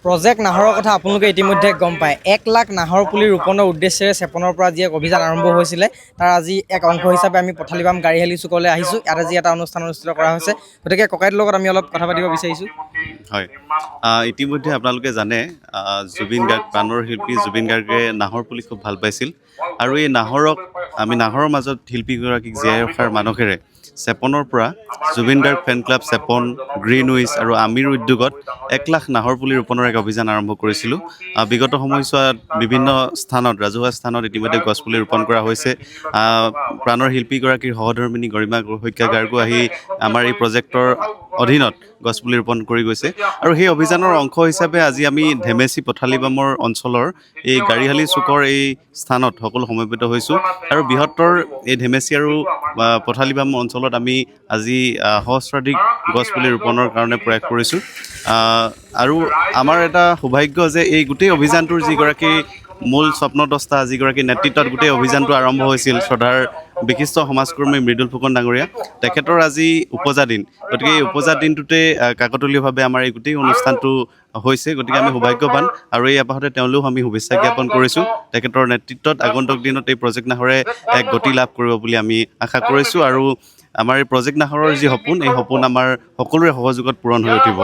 Project নাহৰৰ কথা আপোনালোকে ইতিমধ্যে গম পায়। 1 লাখ নাহৰ পুলি ৰোপণৰ উদ্দেশ্যেৰে চেপনৰ পৰা যি এক অভিযান আৰম্ভ হৈছিলে তাৰ আজি এক অংশ হিচাপে আমি পথালিবাম গাড়ীহালী চুকলৈ আহিছোঁ। ইয়াত আজি এটা অনুষ্ঠান অনুষ্ঠিত কৰা হৈছে। গতিকে ককাইটোৰ লগত আমি অলপ কথা পাতিব বিচাৰিছোঁ। হয়, ইতিমধ্যে আপোনালোকে জানে জুবিন গাৰ্গ, প্ৰাণৰ শিল্পী জুবিন গাৰ্গে নাহৰ পুলি খুব ভাল পাইছিল আৰু এই নাহৰক আমি নাহৰৰ মাজত শিল্পীগৰাকীক জীয়াই ৰখাৰ মানসেৰে চেপনৰ পৰা জুবিন গাৰ্গ ফেন ক্লাব চেপন, গ্ৰীণ উইচ আৰু আমিৰ উদ্যোগত 1 লাখ নাহৰ পুলি ৰোপণৰ এক অভিযান আৰম্ভ কৰিছিলোঁ। বিগত সময়ছোৱাত বিভিন্ন স্থানত, ৰাজহুৱা স্থানত ইতিমধ্যে গছপুলি ৰোপণ কৰা হৈছে। প্ৰাণৰ শিল্পীগৰাকীৰ সহধৰ্মিনী গৰিমা শইকীয়া গাৰ্গো আহি আমাৰ এই প্ৰজেক্টৰ অধীনত গছপুলি ৰোপণ কৰি গৈছে আৰু সেই অভিযানৰ অংশ হিচাপে আজি আমি ধেমেচি পথালিবামৰ অঞ্চলৰ এই গাড়ীহালী চুকৰ এই স্থানত সকলো সমবেত হৈছোঁ আৰু বৃহত্তৰ এই ধেমেচি আৰু পথালিবাম অঞ্চলত আমি আজি সহস্ৰাধিক গছপুলি ৰোপণৰ কাৰণে প্ৰয়াস কৰিছোঁ। আৰু আমাৰ এটা সৌভাগ্য যে এই গোটেই অভিযানটোৰ যিগৰাকী মূল স্বপ্নদ্ৰষ্টা, যিগৰাকী নেতৃত্বত গোটেই অভিযানটো আৰম্ভ হৈছিল, শ্ৰদ্ধাৰ বিশিষ্ট সমাজকৰ্মী মৃদুল ফুকন ডাঙৰীয়া, তেখেতৰ আজি উপজা দিন। গতিকে এই উপজা দিনটোতে কাকতলীয়ভাৱে আমাৰ এই গোটেই অনুষ্ঠানটো হৈছে। গতিকে আমি সৌভাগ্যৱান আৰু এই আপাহতে তেওঁলৈও আমি শুভেচ্ছা জ্ঞাপন কৰিছোঁ। তেখেতৰ নেতৃত্বত আগন্তুক দিনত এই প্ৰজেক্ট নাহৰে এক গতি লাভ কৰিব বুলি আমি আশা কৰিছোঁ আৰু আমাৰ এই প্ৰজেক্ট নাহৰৰ যি সপোন, এই সপোন আমাৰ সকলোৰে সহযোগত পূৰণ হৈ উঠিব।